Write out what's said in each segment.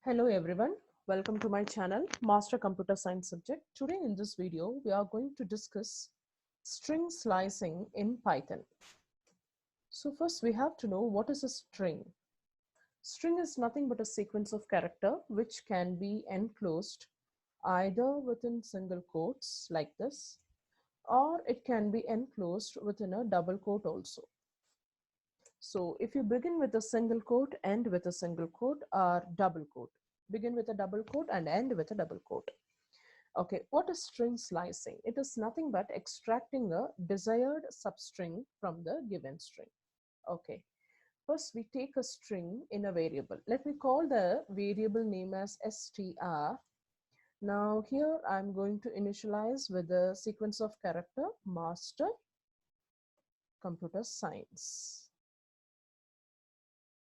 Hello everyone, welcome to my channel Master Computer Science subject. Today in this video we are going to discuss string slicing in Python. So first we have to know what is a string. String is nothing but a sequence of character which can be enclosed either within single quotes like this, or it can be enclosed within a double quote also. So if you begin with a single quote, end with a single quote, or double quote, begin with a double quote and end with a double quote. Okay, what is string slicing? It is nothing but extracting a desired substring from the given string. Okay, first we take a string in a variable. Let me call the variable name as str. Now here I'm going to initialize with the sequence of character master computer science.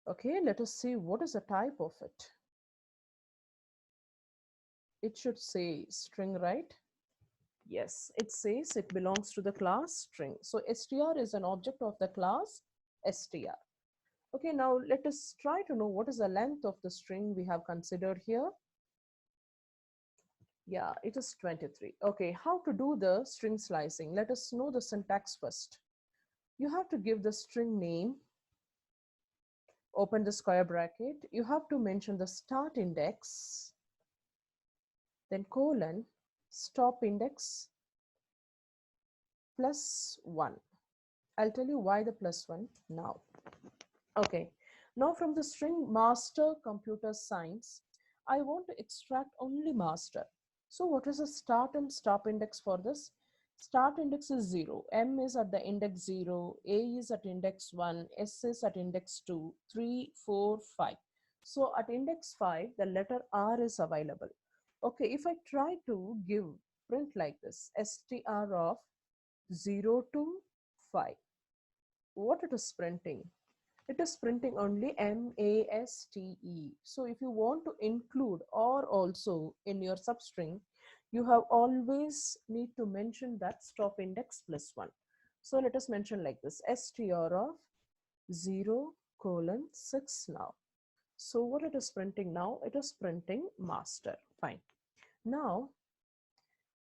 Okay, let us see what is the type of it. It should say string, right? Yes, it says it belongs to the class string. So str is an object of the class str. Okay, now let us try to know what is the length of the string we have considered here. Yeah, it is 23. Okay, how to do the string slicing? Let us know the syntax first. You have to give the string name, open the square bracket. You have to mention the start index, then colon, stop index, +1. I'll tell you why the +1 now. Okay, now from the string master computer science, I want to extract only master. So what is the start and stop index for this? Start index is 0, M is at the index 0, A is at index 1, S is at index 2, 3, 4, 5. So at index 5, the letter R is available. Okay, if I try to give print like this, str of 0 to 5, what it is printing? It is printing only MASTE. So if you want to include or also in your substring, you have always need to mention that stop index +1. So let us mention like this, str of 0:6 now. So what it is printing now? It is printing master. Fine. Now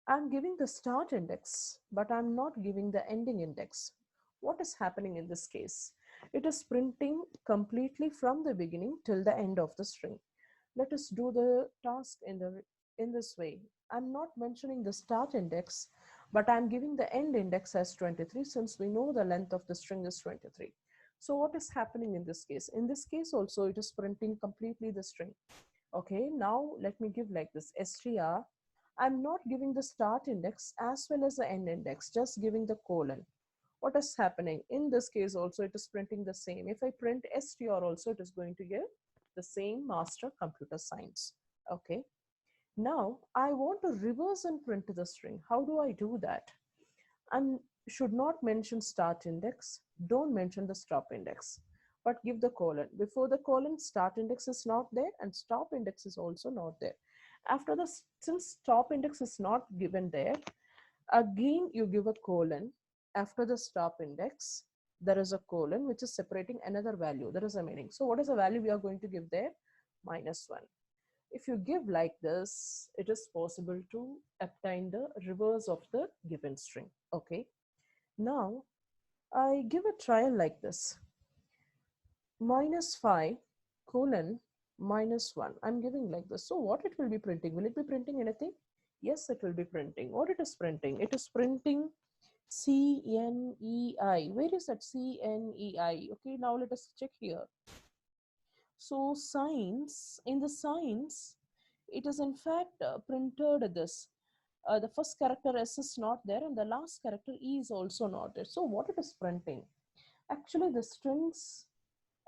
I'm giving the start index, but I'm not giving the ending index. What is happening in this case? It is printing completely from the beginning till the end of the string. Let us do the task in this way. I'm not mentioning the start index, but I'm giving the end index as 23 since we know the length of the string is 23. So what is happening in this case? In this case also it is printing completely the string. Okay, now let me give like this str. I'm not giving the start index as well as the end index, just giving the colon. What is happening? In this case also it is printing the same. If I print str also, it is going to give the same master computer science. Okay. Now I want to reverse and print the string. How do I do that? And should not mention start index, don't mention the stop index, but give the colon. Before the colon, start index is not there and stop index is also not there. After the, since stop index is not given there, again you give a colon. After the stop index, there is a colon which is separating another value. There is a meaning. So what is the value we are going to give there? -1. If you give like this, it is possible to obtain the reverse of the given string. Okay. Now I give a trial like this. -5 colon -1. I'm giving like this. So what it will be printing? Will it be printing anything? Yes, it will be printing. What it is printing? It is printing CNEI. Where is that CNEI? Okay, now let us check here. So science, in the science, it is in fact printed this. The first character S is not there and the last character E is also not there. So what it is printing? Actually the strings,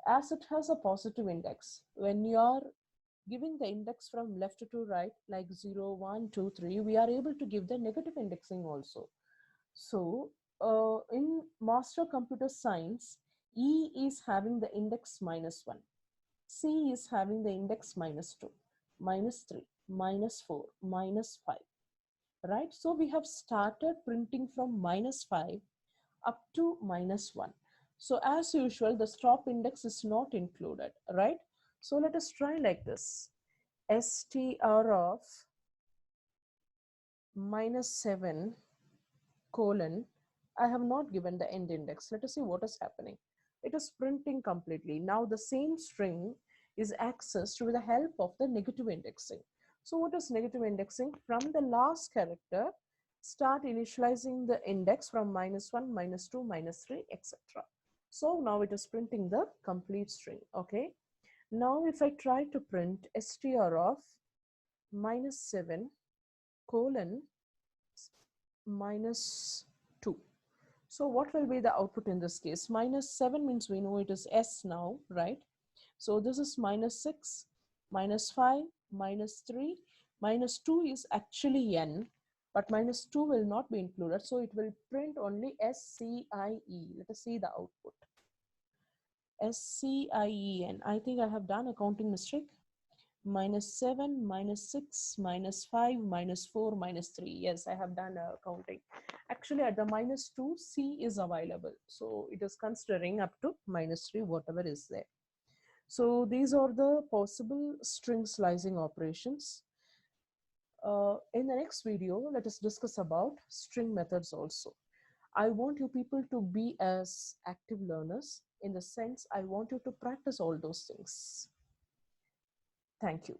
as it has a positive index, when you are giving the index from left to right, like 0, 1, 2, 3, we are able to give the negative indexing also. So in master computer science, E is having the index -1. C is having the index -2, -3, -4, -5, right? So we have started printing from -5 up to -1. So as usual, the stop index is not included, right? So let us try like this. str of -7 colon, I have not given the end index. Let us see what is happening. It is printing completely. Now the same string is accessed with the help of the negative indexing. So what is negative indexing? From the last character, start initializing the index from -1, -2, -3, etc. So now it is printing the complete string. Okay. Now if I try to print str of -7 colon -2. So what will be the output in this case? -7 means we know it is S now, right? So this is -6, -5, -3, -2 is actually N, but -2 will not be included. So it will print only SCIE. Let us see the output. SCIEN. I think I have done a counting mistake. -7, -6, -5, -4, -3. Yes, I have done a counting. Actually, at the -2, C is available. So it is considering up to -3, whatever is there. So these are the possible string slicing operations. In the next video, let us discuss about string methods also. I want you people to be as active learners, in the sense I want you to practice all those things. Thank you.